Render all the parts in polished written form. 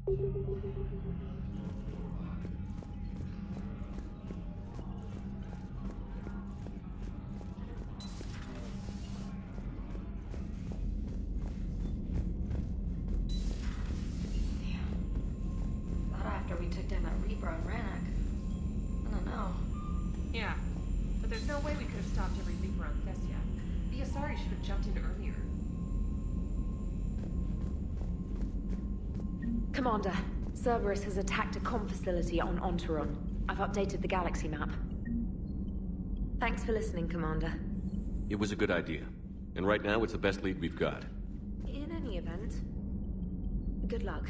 We took down that Reaper on Rannoch. I don't know. Yeah, but there's no way we could have stopped every Reaper on Thessia. The Asari should have jumped in earlier. Commander, Cerberus has attacked a comm facility on Ontaron. I've updated the galaxy map. Thanks for listening, Commander. It was a good idea. And right now, it's the best lead we've got. In any event, good luck.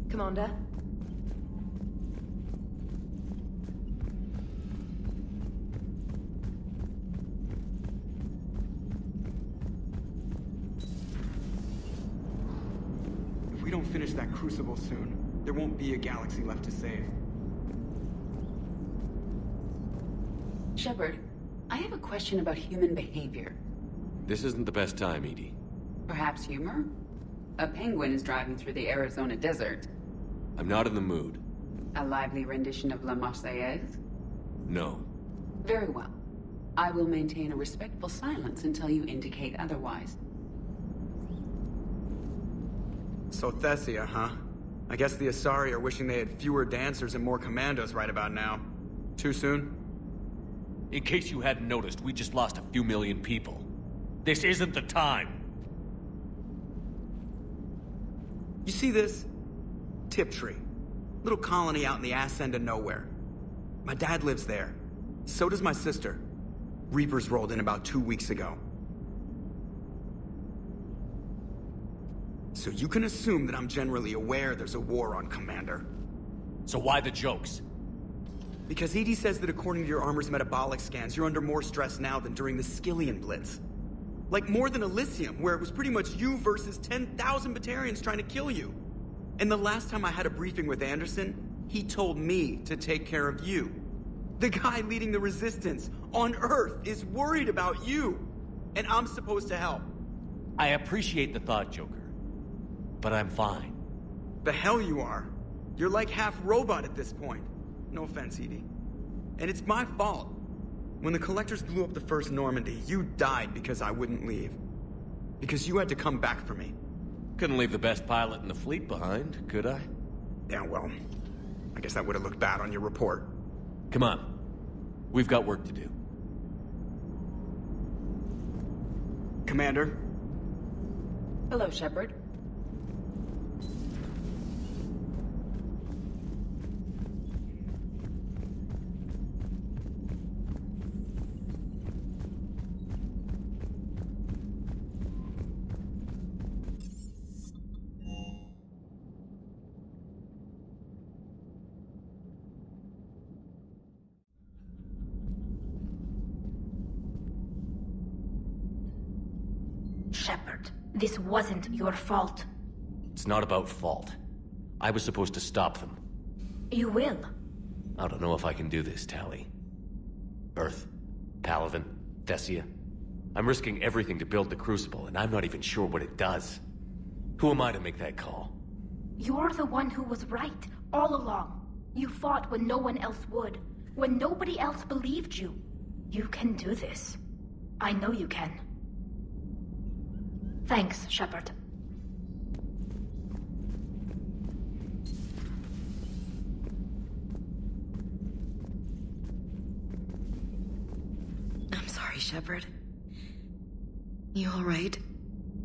Commander? If we don't finish that crucible soon, there won't be a galaxy left to save. Shepard, I have a question about human behavior. This isn't the best time, Edie. Perhaps humor? A penguin is driving through the Arizona desert. I'm not in the mood. A lively rendition of La Marseillaise? No. Very well. I will maintain a respectful silence until you indicate otherwise. So Thessia, huh? I guess the Asari are wishing they had fewer dancers and more commandos right about now. Too soon? In case you hadn't noticed, we just lost a few million people. This isn't the time. You see this? Tiptree. Little colony out in the ass end of nowhere. My dad lives there. So does my sister. Reapers rolled in about 2 weeks ago. So you can assume that I'm generally aware there's a war on, Commander. So why the jokes? Because Edie says that according to your armor's metabolic scans, you're under more stress now than during the Skillian Blitz. Like more than Elysium, where it was pretty much you versus 10,000 Batarians trying to kill you. And the last time I had a briefing with Anderson, he told me to take care of you. The guy leading the resistance on Earth is worried about you. And I'm supposed to help. I appreciate the thought, Joker. But I'm fine. The hell you are. You're like half robot at this point. No offense, Edie. And it's my fault. When the Collectors blew up the first Normandy, you died because I wouldn't leave. Because you had to come back for me. Couldn't leave the best pilot in the fleet behind, could I? Yeah, well, I guess that would have looked bad on your report. Come on. We've got work to do. Commander? Hello, Shepard. Shepard, this wasn't your fault. It's not about fault. I was supposed to stop them. You will. I don't know if I can do this, Tali. Earth, Paladin, Thessia. I'm risking everything to build the Crucible, and I'm not even sure what it does. Who am I to make that call? You're the one who was right, all along. You fought when no one else would, when nobody else believed you. You can do this. I know you can. Thanks, Shepard. I'm sorry, Shepard. You all right?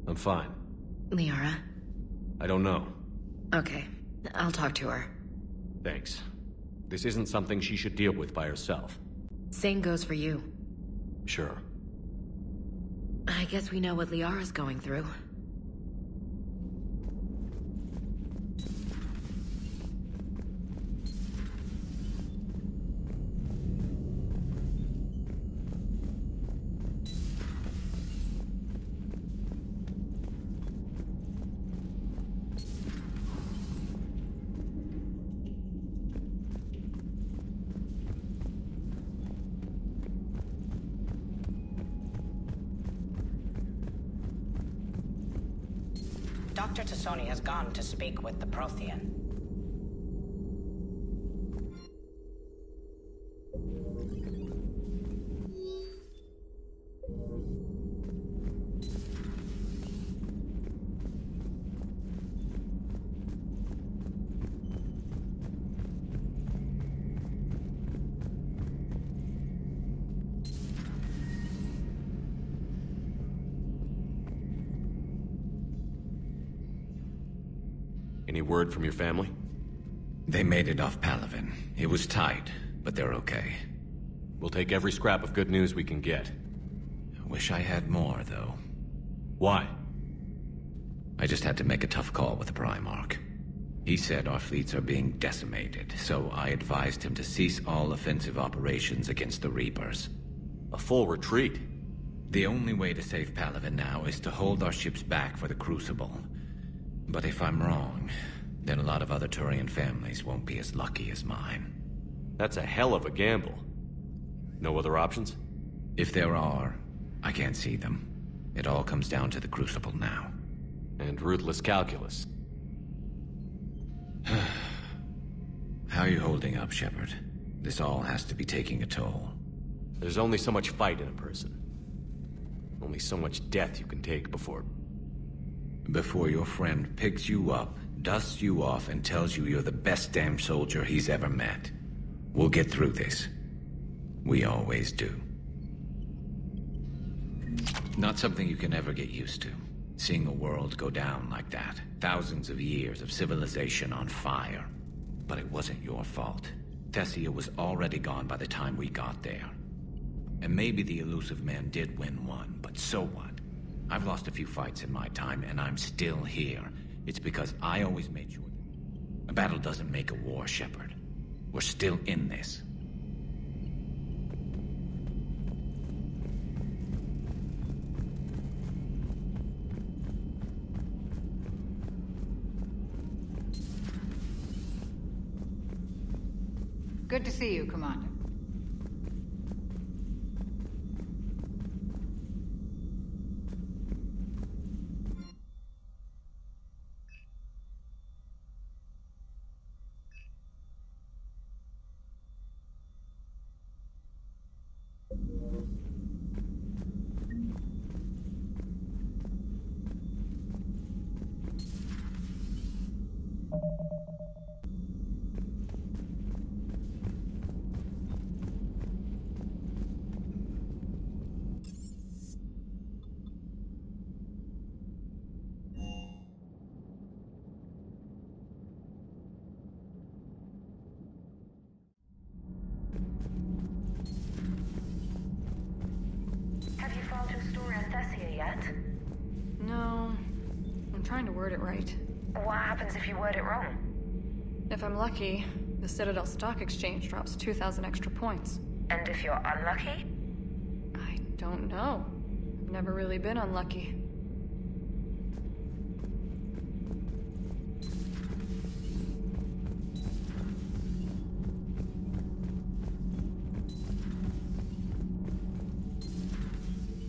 I'm fine. Liara? I don't know. Okay, I'll talk to her. Thanks. This isn't something she should deal with by herself. Same goes for you. Sure. I guess we know what Liara's going through. Dr. T'Soni has gone to speak with the Prothean. Any word from your family? They made it off Palaven. It was tight, but they're okay. We'll take every scrap of good news we can get. I wish I had more, though. Why? I just had to make a tough call with the Primarch. He said our fleets are being decimated, so I advised him to cease all offensive operations against the Reapers. A full retreat? The only way to save Palaven now is to hold our ships back for the Crucible. But if I'm wrong, then a lot of other Turian families won't be as lucky as mine. That's a hell of a gamble. No other options? If there are, I can't see them. It all comes down to the Crucible now. And ruthless calculus. How are you holding up, Shepard? This all has to be taking a toll. There's only so much fight in a person. Only so much death you can take before your friend picks you up, dusts you off, and tells you you're the best damn soldier he's ever met. We'll get through this. We always do. Not something you can ever get used to. Seeing a world go down like that. Thousands of years of civilization on fire. But it wasn't your fault. Thessia was already gone by the time we got there. And maybe the elusive man did win one, but so what? I've lost a few fights in my time, and I'm still here. It's because I always made sure a battle doesn't make a war, Shepard. We're still in this. Good to see you, Commander. No. I'm trying to word it right. What happens if you word it wrong? If I'm lucky, the Citadel Stock Exchange drops 2,000 extra points. And if you're unlucky? I don't know. I've never really been unlucky.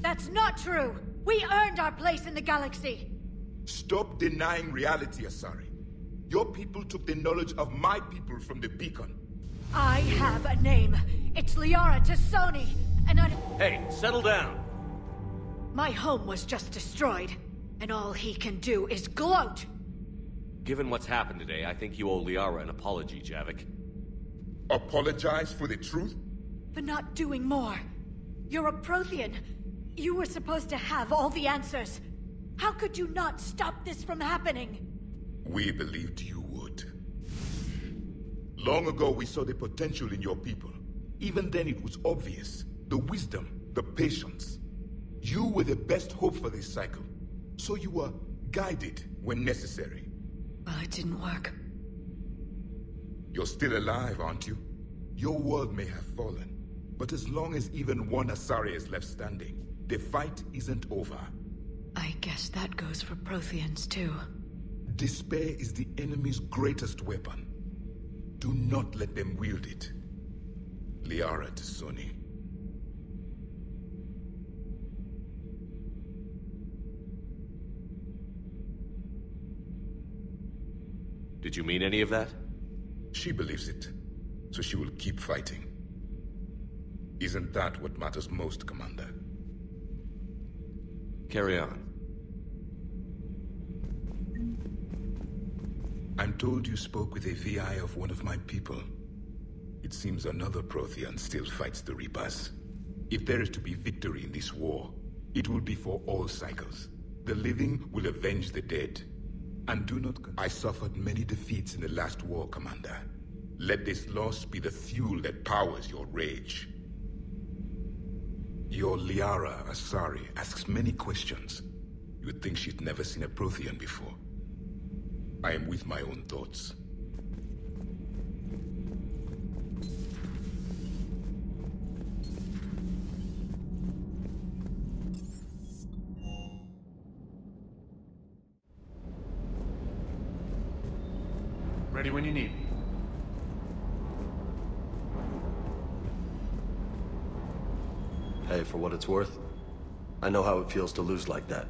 That's not true! We earned our place in the galaxy! Stop denying reality, Asari. Your people took the knowledge of my people from the beacon. I have a name. It's Liara T'Soni, and I... Hey, settle down! My home was just destroyed, and all he can do is gloat! Given what's happened today, I think you owe Liara an apology, Javic. Apologize for the truth? For not doing more. You're a Prothean. You were supposed to have all the answers. How could you not stop this from happening? We believed you would. Long ago, we saw the potential in your people. Even then, it was obvious. The wisdom, the patience. You were the best hope for this cycle. So you were guided when necessary. Well, it didn't work. You're still alive, aren't you? Your world may have fallen. But as long as even one Asari is left standing, the fight isn't over. I guess that goes for Protheans, too. Despair is the enemy's greatest weapon. Do not let them wield it. Liara T'Soni. Did you mean any of that? She believes it, so she will keep fighting. Isn't that what matters most, Commander? Carry on. I'm told you spoke with a VI of one of my people. It seems another Prothean still fights the Reapers. If there is to be victory in this war, it will be for all cycles. The living will avenge the dead. And do not... I suffered many defeats in the last war, Commander. Let this loss be the fuel that powers your rage. Your Liara Asari asks many questions. You would think she'd never seen a Prothean before. I am with my own thoughts. Ready when you need me. Hey, for what it's worth, I know how it feels to lose like that.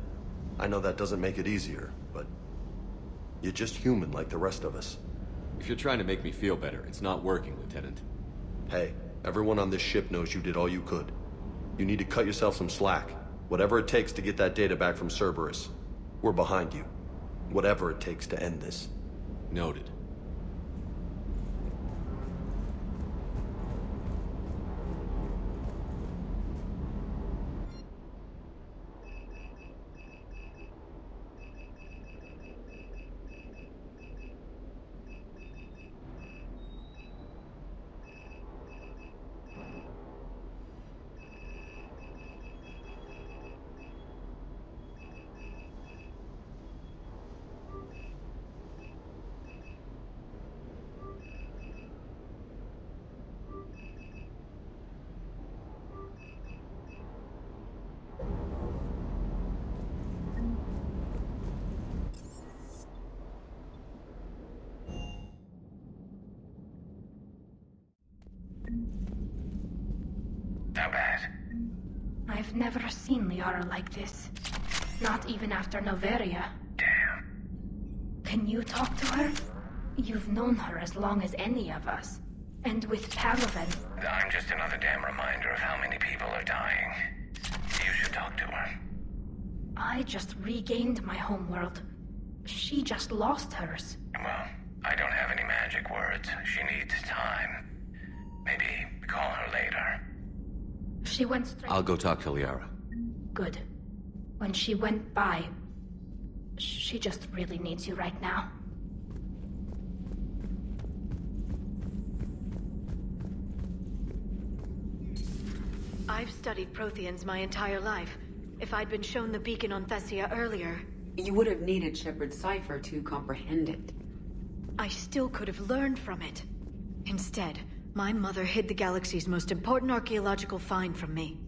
I know that doesn't make it easier, but you're just human like the rest of us. If you're trying to make me feel better, it's not working, Lieutenant. Hey, everyone on this ship knows you did all you could. You need to cut yourself some slack. Whatever it takes to get that data back from Cerberus. We're behind you. Whatever it takes to end this. Noted. How bad? I've never seen Liara like this. Not even after Noveria. Damn. Can you talk to her? You've known her as long as any of us. And with Paragon... I'm just another damn reminder of how many people are dying. You should talk to her. I just regained my homeworld. She just lost hers. Well, I don't have any magic words. She needs time. Maybe call her later. She went straight... I'll go talk to Liara. Good. When she went by... She just really needs you right now. I've studied Protheans my entire life. If I'd been shown the beacon on Thessia earlier... You would have needed Shepard's cipher to comprehend it. I still could have learned from it. Instead, my mother hid the galaxy's most important archaeological find from me.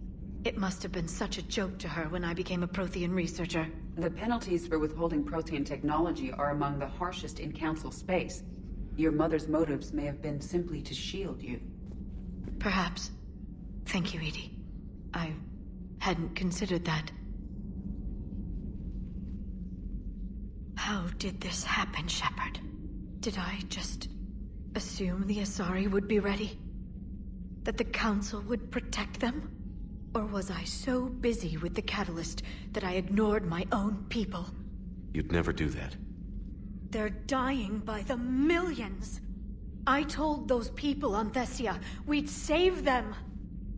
It must have been such a joke to her when I became a Prothean researcher. The penalties for withholding Prothean technology are among the harshest in Council space. Your mother's motives may have been simply to shield you. Perhaps. Thank you, Edie. I hadn't considered that. How did this happen, Shepard? Did I just assume the Asari would be ready? That the Council would protect them? Or was I so busy with the Catalyst that I ignored my own people? You'd never do that. They're dying by the millions. I told those people on Thessia we'd save them.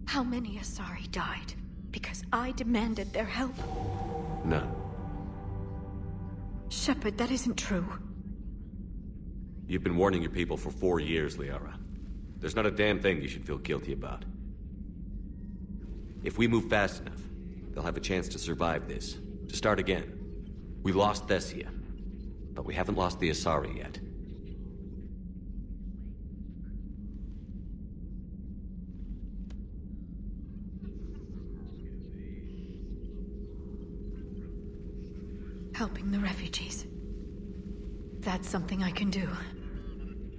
How many Asari died because I demanded their help? None. Shepard, that isn't true. You've been warning your people for 4 years, Liara. There's not a damn thing you should feel guilty about. If we move fast enough, they'll have a chance to survive this, to start again. We lost Thessia, but we haven't lost the Asari yet. Helping the refugees. That's something I can do.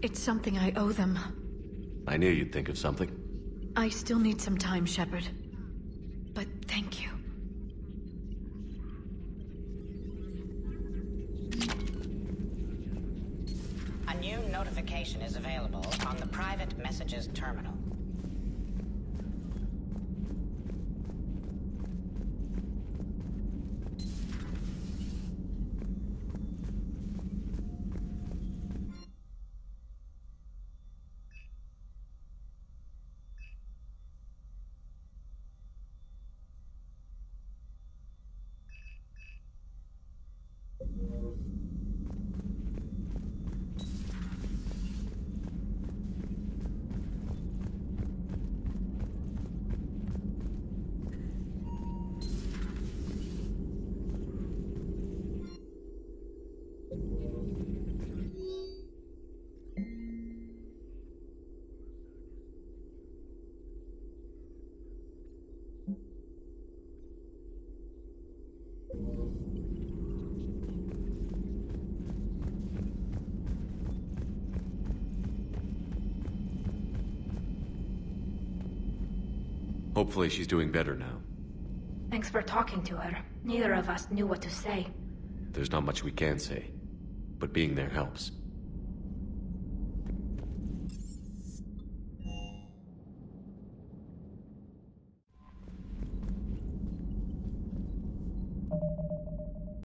It's something I owe them. I knew you'd think of something. I still need some time, Shepard. But thank you. new notification is available on the private messages terminal. Hopefully she's doing better now. Thanks for talking to her. Neither of us knew what to say. There's not much we can say, but being there helps.